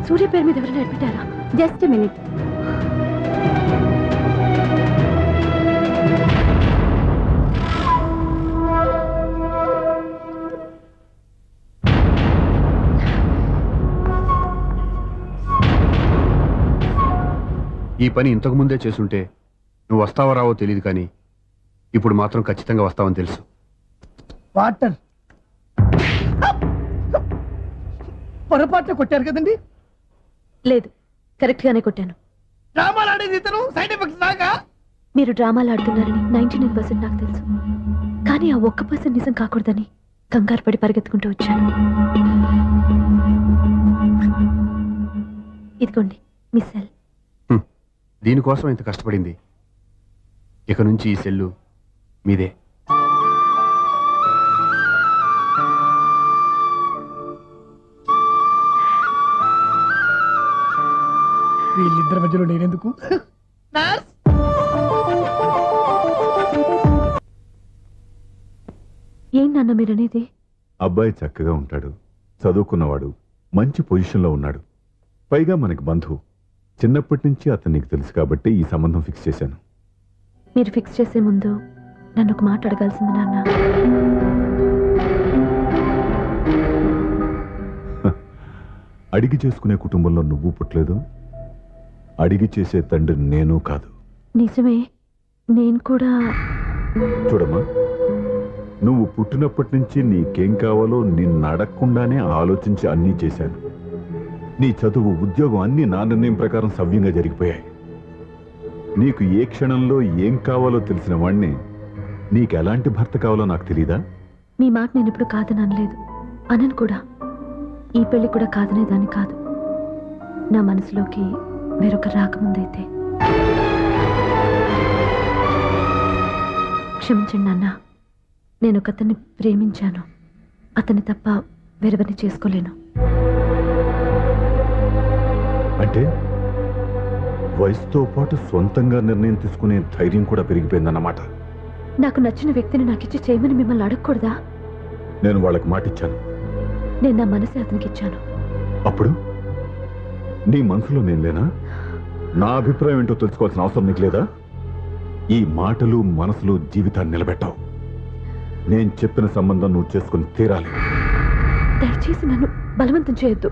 సూర్య పేరు మీద ఎవరైనా అడ్మిట్ అయ్యారా? Just minute. ఈ పని ఇంతకు ముందే చేసుంటే నువ్వు వస్తావో రావో తెలియదు, కానీ ఇప్పుడు మాత్రం ఖచ్చితంగా వస్తావని తెలుసు. వాటర్ పొరపాటున కొట్టారు కదండి? లేదు, కరెక్ట్ గానే కొట్టాను. డ్రామాలు ఆడేది ఇతను, సైడ్ ఎఫెక్ట్స్ దాకా. మీరు డ్రామాలు ఆడుతున్నారని 99% నాకు తెలుసు. కానీ ఆ 1% నిజం కాకూడదని కంగారు పడి పరిగెత్తుకుంటూ వచ్చాను. ఇదిగోండి మీ సెల్. దీనికోసం ఇంత కష్టపడింది. ఇక నుంచి ఈ సెల్లు మీదే. వీళ్ళిద్దరి మధ్యలో నేనెందుకు? ఏం నాన్న మీరనేది? అబ్బాయి చక్కగా ఉంటాడు, చదువుకున్నవాడు, మంచి పొజిషన్లో ఉన్నాడు. పైగా మనకి బంధువు. చిన్నప్పటి నుంచి అతను నీకు తెలుసు కాబట్టి ఈ సంబంధం ఫిక్స్ చేశాను. మీరు ఫిక్స్ చేసే ముందు నన్ను ఒక మాట అడగాల్సింది నాన్న. అడిగి చేసుకునే కుటుంబంలో నువ్వు పుట్టలేదు, అడిగి చేసే తండ్రి నేను కాదు. నిజమే, నేను కూడా. చూడమ్మా, నువ్వు పుట్టినప్పటి నుంచి నీకేం కావాలో నిన్ను అడగకుండానే ఆలోచించి అన్నీ చేశాను. నీ చదువు, ఉద్యోగం అన్నీ నా నిర్ణయం ప్రకారం సవ్యంగా జరిగిపోయాయి. నీకు ఏ క్షణంలో ఏం కావాలో తెలిసిన వాణ్ణి నీకు ఎలాంటి భర్త కావాలో నాకు తెలీదా? మీ మాట నేను ఇప్పుడు కాదని అనలేదు, అనను కూడా. ఈ పెళ్లి కూడా కాదనేదాన్ని కాదు. నా మనసులోకి వేరొక రాకముందైతే. క్షమించండి నాన్న, నేను ఒకతన్ని ప్రేమించాను. అతన్ని తప్ప వేరెవరిని చేసుకోలేను. అంటే వయసుతో పాటు సొంతంగా నిర్ణయం తీసుకునే ధైర్యం కూడా పెరిగిపోయిందన్నమాట. నాకు నచ్చిన వ్యక్తిని నాకిచ్చి చేయమని మిమ్మల్ని అడగకూడదా? నేను వాళ్ళకి మాట ఇచ్చాను. నేను నా మనసే అతనికి ఇచ్చాను. అప్పుడు నీ మనసులో నేను లేనా? నా అభిప్రాయం ఏంటో తెలుసుకోవాల్సిన అవసరం నీకు లేదా? ఈ మాటలు మనసులు జీవితాన్ని నిలబెట్టావు. నేను చెప్పిన సంబంధం నువ్వు చేసుకుని తీరాలి. దయచేసి నన్ను బలవంతం చేయొద్దు.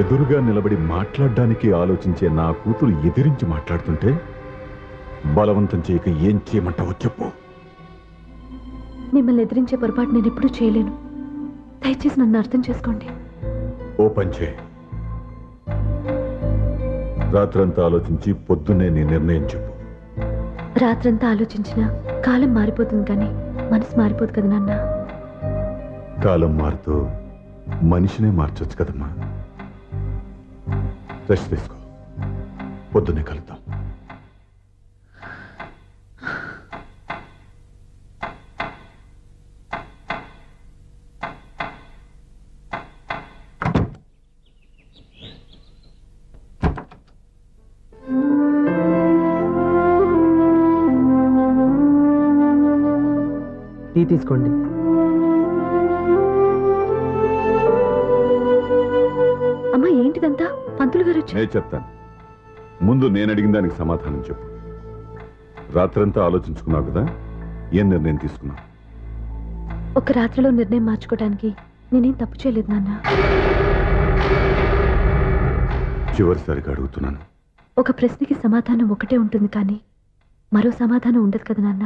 ఎదురుగా నిలబడి మాట్లాడడానికి ఆలోచించే నా కూతురు ఎదిరించి మాట్లాడుతుంటే బలవంతం చేయక ఏం చేయమంటావో చెప్పు. మిమ్మల్ని ఎదిరించే పొరపాటు నేను ఎప్పుడూ చేయలేను. దయచేసి నన్ను అర్థం చేసుకోండి. ఓ పని చేయి, రాత్రంతా ఆలోచించి పొద్దున్నే నీ నిర్ణయం చెప్పు. రాత్రంతా ఆలోచించినా కాలం మారిపోతుంది, కానీ మనసు మారిపోదు కదా నాన్న. కాలం మారుతూ మనిషినే మార్చొచ్చు కదమ్మా. రెస్ట్ తీసుకో, పొద్దున్నే కలుద్దాం. టీ తీసుకోండి. అమ్మా, ఏంటిదంతా? పంతులు గారు వచ్చి. నేను చెప్తాను, ముందు నేను అడిగిన దానికి సమాధానం చెప్పు. రాత్రంతా ఆలోచించుకున్నావు కదా, ఏం నిర్ణయం తీసుకున్నావు? ఒక రాత్రిలో నిర్ణయం మార్చుకోవడానికి నేనేం తప్పు చేయలేదు నాన్న. చివరిసారిగా అడుగుతున్నాను. ఒక ప్రశ్నకి సమాధానం ఒకటే ఉంటుంది, కానీ మరో సమాధానం ఉండదు కదా నాన్న.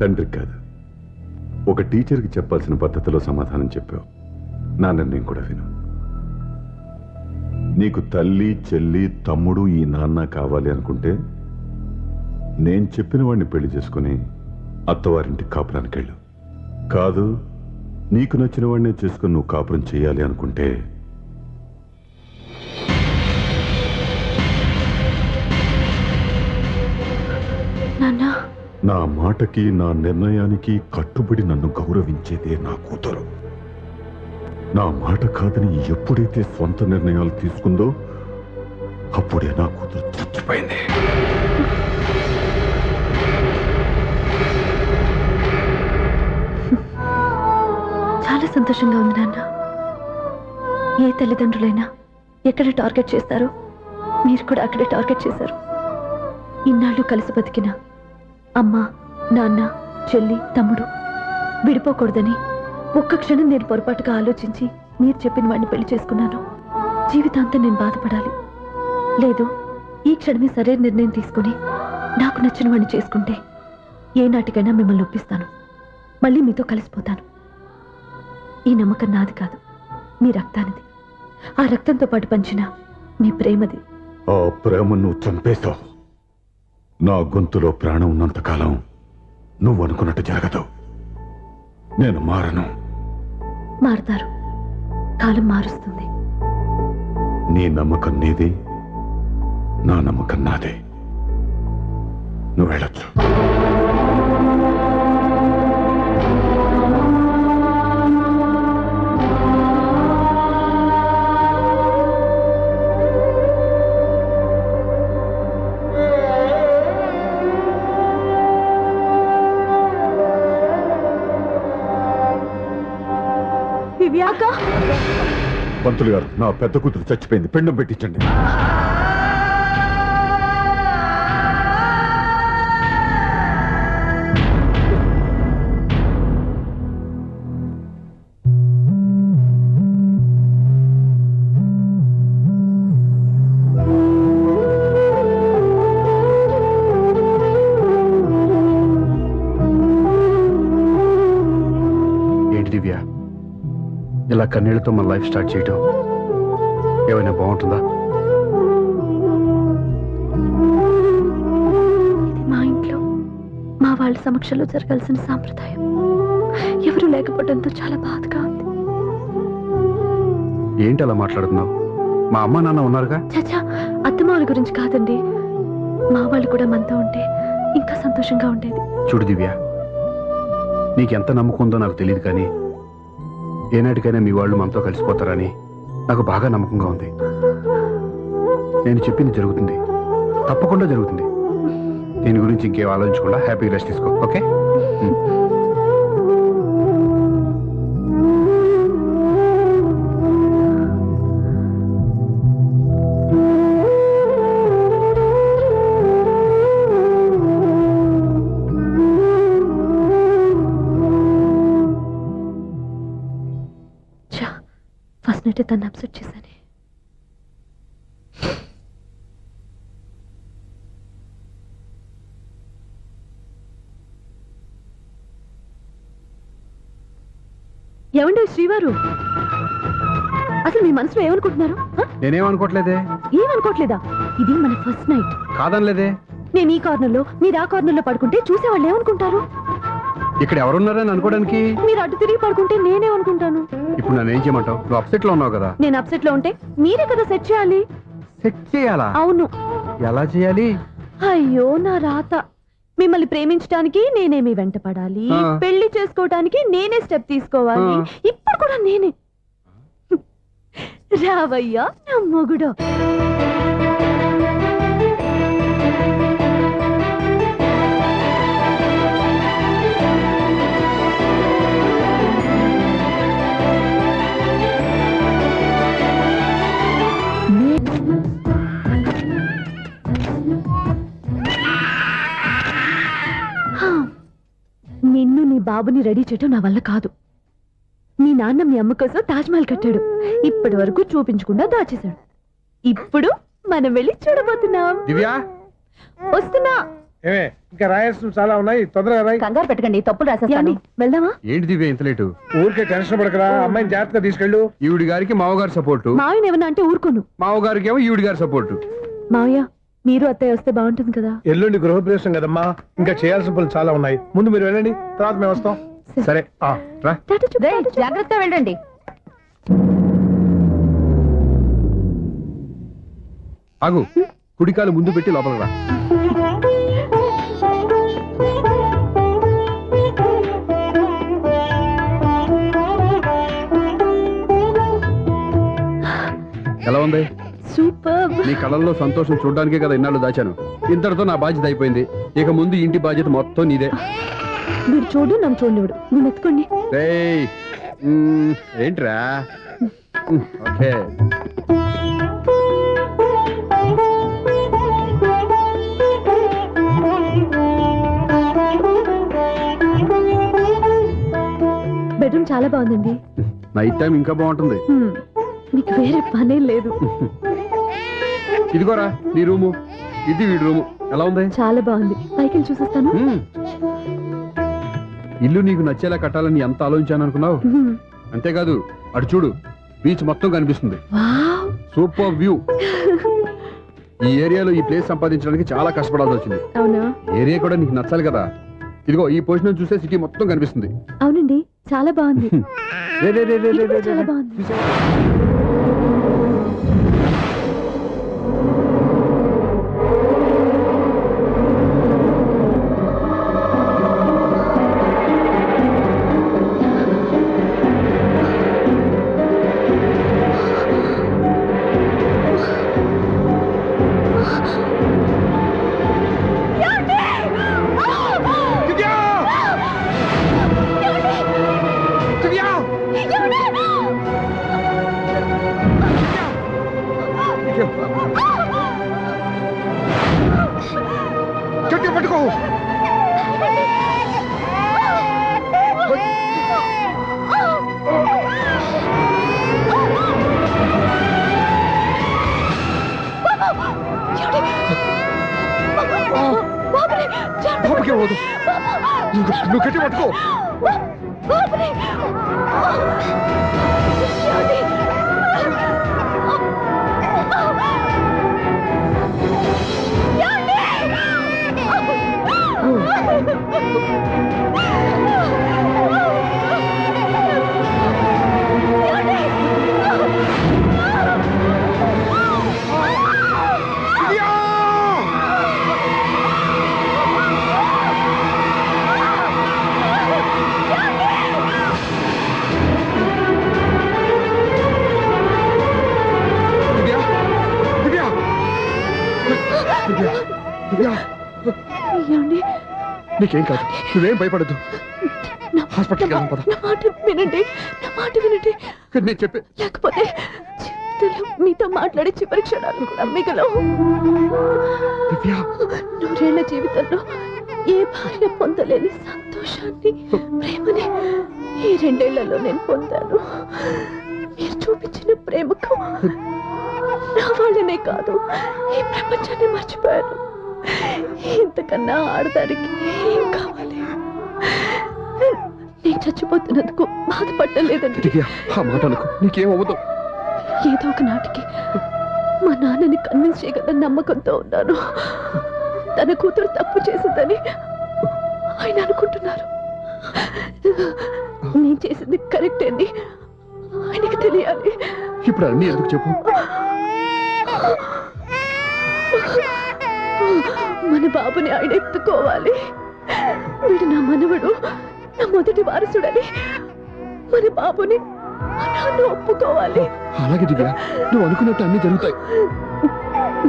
తండ్రికి కాదు, ఒక టీచర్కి చెప్పాల్సిన పద్ధతిలో సమాధానం చెప్పావు. నా నిర్ణయం కూడా విను. నీకు తల్లి, చెల్లి, తమ్ముడు, ఈ నాన్న కావాలి అనుకుంటే నేను చెప్పిన వాడిని పెళ్లి చేసుకుని అత్తవారింటికి కాపురానికి వెళ్ళు. కాదు, నీకు నచ్చిన వాడినే చేసుకుని నువ్వు కాపురం చేయాలి అనుకుంటే నాన్న, నా మాటకి, నా నిర్ణయానికి కట్టుబడి నన్ను గౌరవించేదే నా కూతురు. నా మాట కాదని ఎప్పుడైతే స్వంత నిర్ణయాలు తీసుకుందో అప్పుడే నా కూతురు చచ్చిపోయింది. చాలా సంతోషంగా ఉంది నాన్న. ఏ తల్లిదండ్రులైనా ఎక్కడ టార్గెట్ చేస్తారో మీరు కూడా అక్కడే టార్గెట్ చేశారు. ఇన్నాళ్ళు కలిసి బతికిన అమ్మ, నాన్న, చెల్లి, తమ్ముడు విడిపోకూడదని ఒక్క క్షణం నేను పొరపాటుగా ఆలోచించి మీరు చెప్పిన వాడిని పెళ్లి చేసుకున్నాను. జీవితాంతం నేను బాధపడాలి? లేదు, ఈ క్షణమే సరైన నిర్ణయం తీసుకుని నాకు నచ్చిన వాడిని చేసుకుంటే ఏ నాటికైనా మిమ్మల్ని ఒప్పిస్తాను. మళ్ళీ మీతో కలిసిపోతాను. ఈ నమ్మకం నాది కాదు, మీ రక్తానిది. ఆ రక్తంతో పాటు పంచిన మీ ప్రేమది. ఆ ప్రేమ నువ్వు చంపేశావు. నా గొంతులో ప్రాణం ఉన్నంతకాలం నువ్వు అనుకున్నట్టు జరగదు. నేను మారను. మారుతారు, కాలం మారుస్తుంది. నీ నమ్మకం నీది, నా నమ్మకం నాదే. నువ్వు వెళ్ళొచ్చు. దివ్యాక పంతులు గారు, నా పెద్ద కూతురు చచ్చిపోయింది, పిండం పెట్టించండి. ఏంటి దివ్య, ఇలా కన్నీళ్లతో మన లైఫ్ స్టార్ట్ చేయటం ఏమైనా బాగుంటుందా? ఇది మా ఇంట్లో మా వాళ్ళ సమక్షంలో జరగాల్సిన సాంప్రదాయం. ఎవరు లేకపోవడంతో చాలా బాధగా ఉంది. ఏంటి అలా మాట్లాడుతున్నావు? మా అమ్మ నాన్న ఉన్నారుగా. చచ్చా, అత్తమావుల గురించి కాదండి. మా వాళ్ళు కూడా మనతో ఉంటే ఇంకా సంతోషంగా ఉండేది. చూడు దివ్య, నీకెంత నమ్మకం ఉందో నాకు తెలియదు, కానీ ఏనాటికైనా మీ వాళ్ళు మనతో కలిసిపోతారని నాకు బాగా నమ్మకంగా ఉంది. నేను చెప్పింది జరుగుతుంది, తప్పకుండా జరుగుతుంది. దీని గురించి ఇంకేం ఆలోచించకుండా హ్యాపీగా రెస్ట్ తీసుకో, ఓకే? ఫస్ట్ నైట్ తను అప్సెట్ చేశాను. ఏమండి శ్రీవారు, అసలు మీ మనసులో ఏమనుకుంటున్నారు? నేనేమనుకోవట్లేదే. ఏమనుకోవట్లేదా? ఇది మన ఫస్ట్ నైట్. కాదనలేదే. నేను ఈ కార్నర్లో, మీరు ఆ కార్నర్లో పడుకుంటే చూసేవాళ్ళు ఏమనుకుంటారు? ఇక్కడ ఎవరున్నారని అనుకోవడానికి? మీరు అటు తిరిగి పడుకుంటే నేనేమనుకుంటాను? ఇప్పుడు నన్ను ఏం చేయమంటావు? నువ్వు అప్సెట్ లో ఉన్నావు కదా. నేను అప్సెట్ లో ఉంటే మీరే కదా సెట్ చేయాలి. సెట్ చేయాలా? అవును. ఎలా చేయాలి? అయ్యో నా రాత. మిమ్మల్ని ప్రేమించడానికి నేనే మీ వెంట పడాలి, పెళ్లి చేసుకోవడానికి నేనే స్టెప్ తీసుకోవాలి. ఇప్పుడు కూడా నేనే. రావయ్యా నా మొగుడు. నిన్ను నీ బాబుని రెడీ చేయటం నా వల్ల కాదు. మీ నాన్న మీ అమ్మ కోసం తాజ్మహల్ కట్టాడు, ఇప్పటి వరకు చూపించకుండా దాచేశాడు. ఇప్పుడు మనం వెళ్ళి చూడబోతున్నాం. దివ్య, వస్తున్నా. ఏమే, ఇంకా రాయాల్సిన చాలా ఉన్నాయి, తొందరగా రాయి. కంగారు పెట్టకండి, తప్పులు రాసేస్తాను. వెళ్దామా? ఏంటి దివ్య ఇంత లేటు? ఊరికే టెన్షన్ పడకరా, అమ్మాయిని జాగ్రత్తగా తీసుకెళ్ళు. ఈవిడి గారికి మావగారు సపోర్టు, మావయ్య ఏమన్నా అంటే ఊరుకోను. మావగారికి ఏమో ఈవిడి గారి సపోర్టు. మావయ్య, మీరు అత్తయ్య వస్తే బాగుంటుంది కదా. ఎల్లుండి గృహప్రవేశం కదమ్మా, ఇంకా చేయాల్సిన పనులు చాలా ఉన్నాయి. ముందు మీరు వెళ్ళండి, తర్వాత మేము వస్తాం. సరే రా. జాగ్రత్తగా వెళ్ళండి. ఆగు, కుడికాలు ముందు పెట్టి లోపలికి రా. ఎలా ఉంది? సూపర్. నీ కళ్ళల్లో సంతోషం చూడడానికే కదా ఇన్నాళ్ళు దాచాను. ఇంతటితో నా బాధ్యత అయిపోయింది. ఇక ముందు ఇంటి బాధ్యత మొత్తం నీదే. మీరు చూడు, నన్ను చూడనివ్వడు. నువ్వు ఎత్తుకోండి. రేయ్, ఏంట్రా? ఓకే. బెడ్రూమ్ చాలా బాగుందండి. నైట్ టైం ఇంకా బాగుంటుంది. నీకు వేరే పనే లేదు. ఇదిగోరా నీ రూము, ఇది వీడి రూము. ఎలా ఉంది? చాలా బాగుంది. పైకి చూసేస్తాను. ఇల్లు నీకు నచ్చేలా కట్టాలని ఎంత ఆలోచించాను అనుకున్నావు? అంతేకాదు, అటు చూడు, బీచ్ మొత్తం కనిపిస్తుంది. Super view. ఈ ఏరియాలో ఈ ప్లేస్ సంపాదించడానికి చాలా కష్టపడాల్సి వచ్చింది. అవునా? ఏరియా కూడా నీకు నచ్చాలి కదా. ఇదిగో ఈ పొజిషన్ చూస్తే సిటీ మొత్తం కనిపిస్తుంది. అవునండి, చాలా బాగుంది. చాలా బాగుంది. పట్టుకో. బాబుకి పోదు. నువ్వు గట్టి పట్టుకో. నీకేం కాదు, నువ్వేం భయపడద్దు. హాస్పిటల్కి వెళ్దాం పద. నా మాట వినండి, నా మాట వినండి. నేను చెప్పే లేకపోతే జీవితంలో మీతో మాట్లాడే చివరి క్షణాలు కూడా మిగలవు. నూరేళ్ల జీవితంలో ఏ భార్య పొందలేని సంతోషాన్ని, ప్రేమని ఈ 2 ఏళ్లలో నేను పొందాను. మీరు చూపించిన ప్రేమకు నా వాళ్ళనే కాదు, ఈ ప్రపంచాన్ని మర్చిపోయాను. ఇంతకన్నా ఆడదానికి ఏం కావాలి? నేను చచ్చిపోతున్నందుకు బాధపడలేదండి. ఆ మాట అనుకో, నీకేం అవ్వదు. ఏదో ఒక నాటికి మా నాన్నని కన్విన్స్ చేయగల నమ్మకంతో ఉన్నాను. తన కూతురు తప్పు చేసిందని ఆయన అనుకుంటున్నారు. నేను చేసింది కరెక్ట్ అని ఆయనకి తెలియాలి. ఇప్పుడు అన్నీ ఎందుకు చెప్పు. మన బాబుని ఆయన ఎత్తుకోవాలి. వీడు నా మనవడు, నా మొదటి వారసుడని మన బాబుని మా నాన్న ఒప్పుకోవాలి. అలాగే దివ్య, నువ్వు అనుకున్నట్టు అన్ని జరుగుతాయి.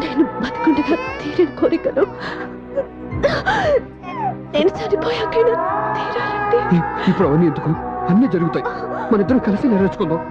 నేను బతుకుండగా తీరని కోరికలు నేను చనిపోయాకైనా తీరాలండి. ఇప్పుడు అవన్నీ ఎందుకు, అన్నీ జరుగుతాయి. మన ఇద్దరం కలిసి నెరవేర్చుకుందాం.